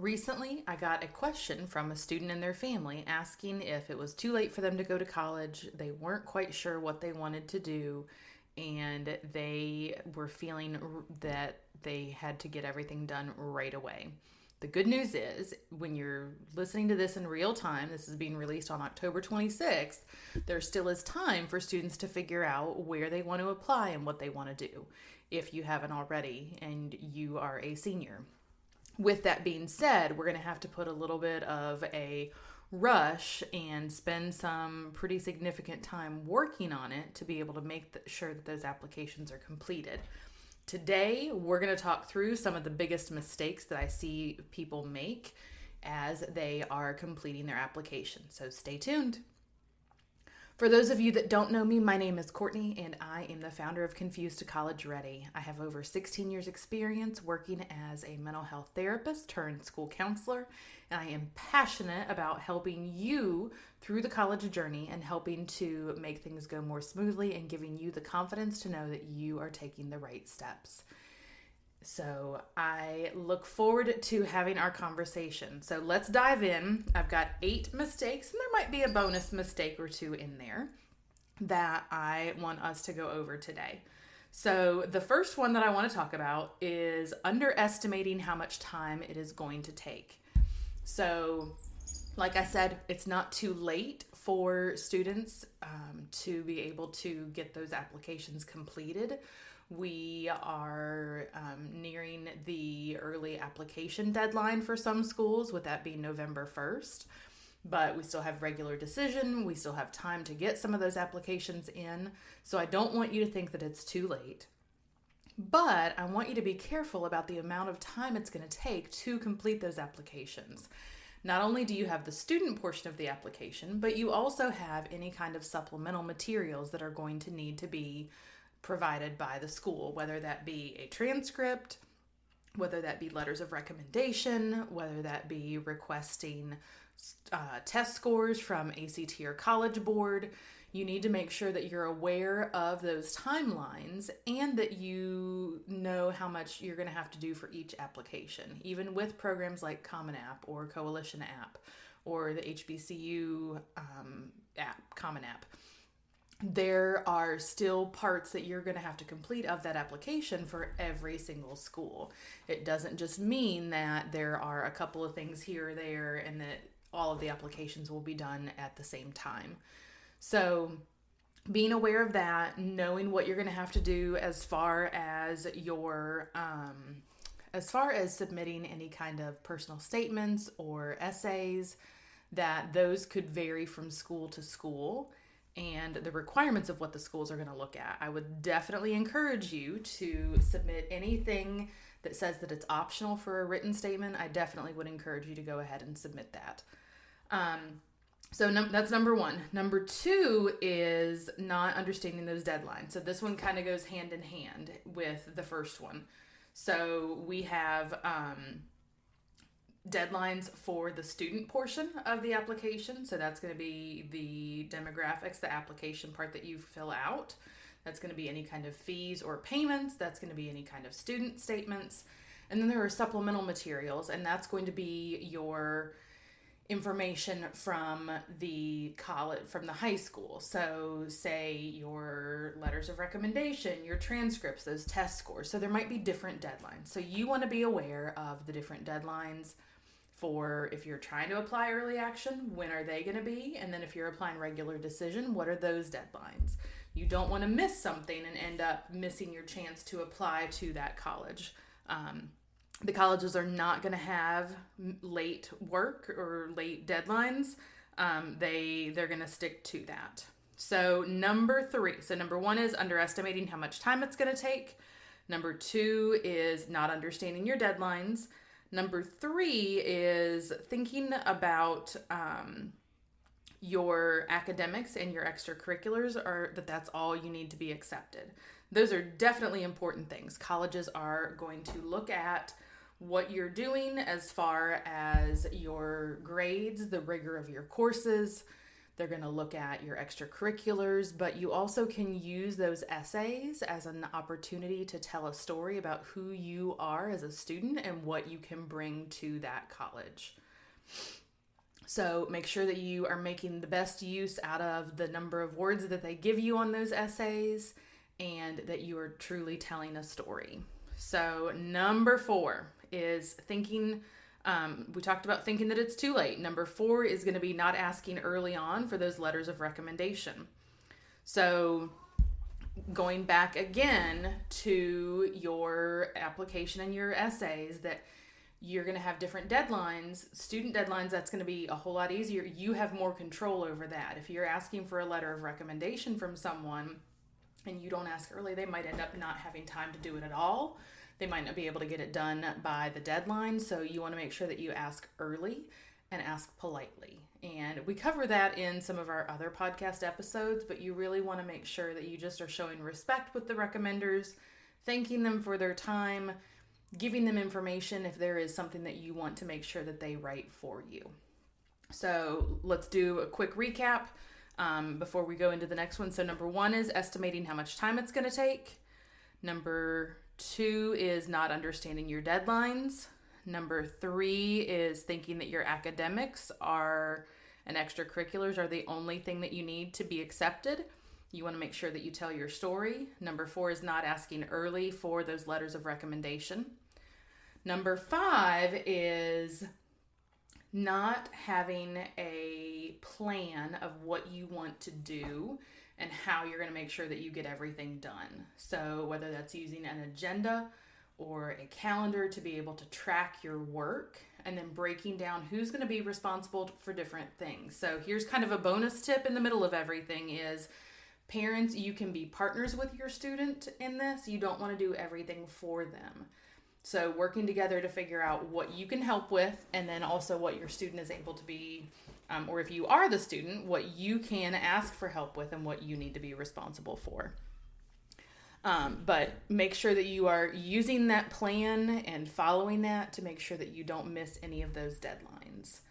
Recently, I got a question from a student and their family asking if it was too late for them to go to college. They weren't quite sure what they wanted to do, and they were feeling that they had to get everything done right away. The good news is, when you're listening to this in real time, this is being released on October 26th, there still is time for students to figure out where they want to apply and what they want to do, if you haven't already and you are a senior. With that being said, we're going to have to put a little bit of a rush and spend some pretty significant time working on it to be able to make sure that those applications are completed. Today, we're going to talk through some of the biggest mistakes that I see people make as they are completing their application. So stay tuned. For those of you that don't know me, my name is Courtney, and I am the founder of Confused to College Ready. I have over 16 years experience working as a mental health therapist turned school counselor, and I am passionate about helping you through the college journey and helping to make things go more smoothly and giving you the confidence to know that you are taking the right steps. So I look forward to having our conversation. So let's dive in. I've got 8 mistakes, and there might be a bonus mistake or 2 in there that I want us to go over today. So the first one that I want to talk about is underestimating how much time it is going to take. So like I said, it's not too late for students to be able to get those applications completed. We are nearing the early application deadline for some schools, with that being November 1st. But we still have regular decision. We still have time to get some of those applications in. So I don't want you to think that it's too late. But I want you to be careful about the amount of time it's going to take to complete those applications. Not only do you have the student portion of the application, but you also have any kind of supplemental materials that are going to need to be provided by the school, whether that be a transcript, whether that be letters of recommendation, whether that be requesting test scores from ACT or College Board. You need to make sure that you're aware of those timelines and that you know how much you're going to have to do for each application, even with programs like Common App or Coalition App or the HBCU app, Common App. There are still parts that you're going to have to complete of that application for every single school. It doesn't just mean that there are a couple of things here or there and that all of the applications will be done at the same time. So being aware of that, knowing what you're going to have to do as far as submitting any kind of personal statements or essays, that those could vary from school to school, and the requirements of what the schools are going to look at. I would definitely encourage you to submit anything that says that it's optional for a written statement. I definitely would encourage you to go ahead and submit that. That's number 1. Number 2 is not understanding those deadlines. So this one kind of goes hand in hand with the first one. So we have deadlines for the student portion of the application. So that's going to be the demographics, the application part that you fill out. That's going to be any kind of fees or payments. That's going to be any kind of student statements. And then there are supplemental materials, and that's going to be your information from the college, from the high school. So say your letters of recommendation, your transcripts, those test scores. So there might be different deadlines. So you want to be aware of the different deadlines for if you're trying to apply early action, when are they going to be? And then if you're applying regular decision, what are those deadlines? You don't want to miss something and end up missing your chance to apply to that college. The colleges are not going to have late work or late deadlines. They're going to stick to that. So number 3. So number 1 is underestimating how much time it's going to take. Number 2 is not understanding your deadlines. Number 3 is thinking about your academics and your extracurriculars, or that's all you need to be accepted. Those are definitely important things. Colleges are going to look at what you're doing as far as your grades, the rigor of your courses, They're going to look at your extracurriculars, but you also can use those essays as an opportunity to tell a story about who you are as a student and what you can bring to that college. So make sure that you are making the best use out of the number of words that they give you on those essays and that you are truly telling a story. So number 4 is thinking. We talked about thinking that it's too late. Number 4 is going to be not asking early on for those letters of recommendation. So going back again to your application and your essays, that you're going to have different deadlines, student deadlines, that's going to be a whole lot easier. You have more control over that. If you're asking for a letter of recommendation from someone and you don't ask early, they might end up not having time to do it at all. They might not be able to get it done by the deadline. So you want to make sure that you ask early and ask politely. And we cover that in some of our other podcast episodes, but you really want to make sure that you just are showing respect with the recommenders, thanking them for their time, giving them information if there is something that you want to make sure that they write for you. So let's do a quick recap before we go into the next one. So number 1 is estimating how much time it's going to take. Number 2 is not understanding your deadlines. Number 3 is thinking that your academics and extracurriculars are the only thing that you need to be accepted. You want to make sure that you tell your story. Number 4 is not asking early for those letters of recommendation. Number 5 is not having a plan of what you want to do and how you're going to make sure that you get everything done. So whether that's using an agenda or a calendar to be able to track your work, and then breaking down who's going to be responsible for different things. So here's kind of a bonus tip in the middle of everything is, parents, you can be partners with your student in this. You don't want to do everything for them. So working together to figure out what you can help with, and then also what your student is able to be, or if you are the student, what you can ask for help with and what you need to be responsible for. But make sure that you are using that plan and following that to make sure that you don't miss any of those deadlines.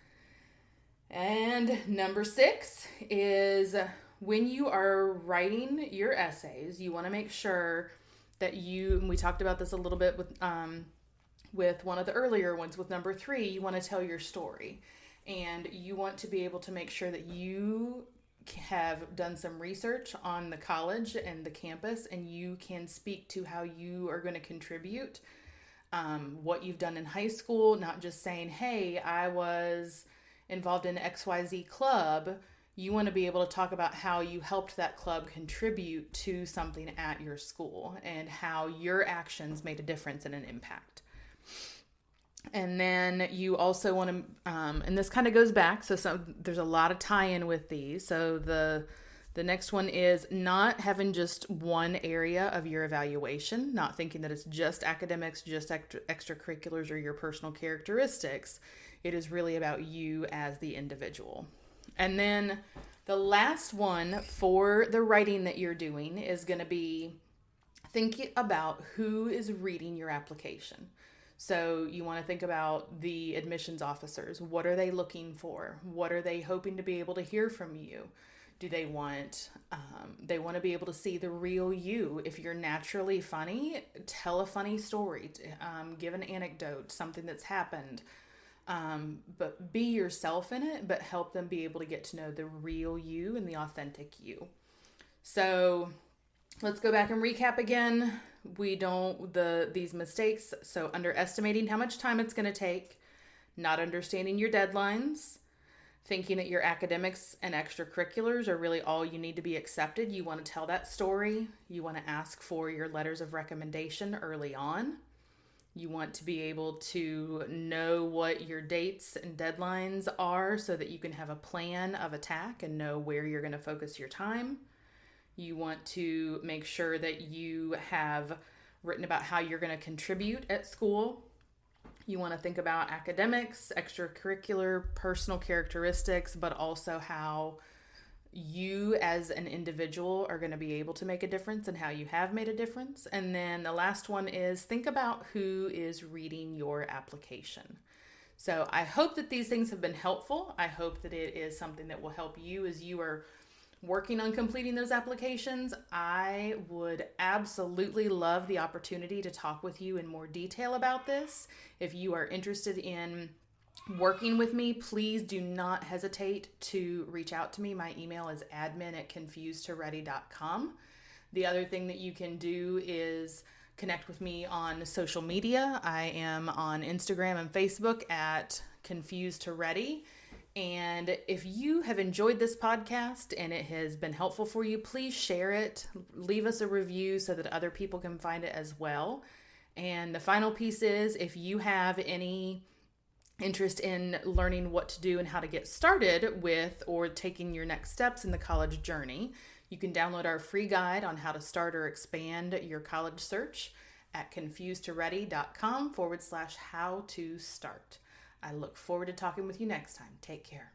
And number 6 is when you are writing your essays, you want to make sure that and we talked about this a little bit with one of the earlier ones, with number 3, you want to tell your story. And you want to be able to make sure that you have done some research on the college and the campus, and you can speak to how you are going to contribute, what you've done in high school, not just saying, hey, I was involved in XYZ club. You want to be able to talk about how you helped that club contribute to something at your school and how your actions made a difference and an impact. And then you also want to, and this kind of goes back, so there's a lot of tie-in with these. So the next one is not having just one area of your evaluation, not thinking that it's just academics, just extracurriculars or your personal characteristics. It is really about you as the individual. And then the last one for the writing that you're doing is going to be thinking about who is reading your application. So you want to think about the admissions officers. What are they looking for? What are they hoping to be able to hear from you? Do they want to be able to see the real you? If you're naturally funny, tell a funny story. Give an anecdote, something that's happened. But be yourself in it, but help them be able to get to know the real you and the authentic you. So let's go back and recap again. These mistakes. So underestimating how much time it's going to take, not understanding your deadlines, thinking that your academics and extracurriculars are really all you need to be accepted. You want to tell that story. You want to ask for your letters of recommendation early on. You want to be able to know what your dates and deadlines are so that you can have a plan of attack and know where you're going to focus your time. You want to make sure that you have written about how you're going to contribute at school. You want to think about academics, extracurricular, personal characteristics, but also how you as an individual are going to be able to make a difference and how you have made a difference. And then the last one is think about who is reading your application. So I hope that these things have been helpful. I hope that it is something that will help you as you are working on completing those applications. I would absolutely love the opportunity to talk with you in more detail about this. If you are interested in working with me, please do not hesitate to reach out to me. My email is admin@confusedtoready.com. The other thing that you can do is connect with me on social media. I am on Instagram and Facebook at Confused to Ready. And if you have enjoyed this podcast and it has been helpful for you, please share it. Leave us a review so that other people can find it as well. And the final piece is, if you have any interest in learning what to do and how to get started with or taking your next steps in the college journey, you can download our free guide on how to start or expand your college search at confusedtoready.com/how to start. I look forward to talking with you next time. Take care.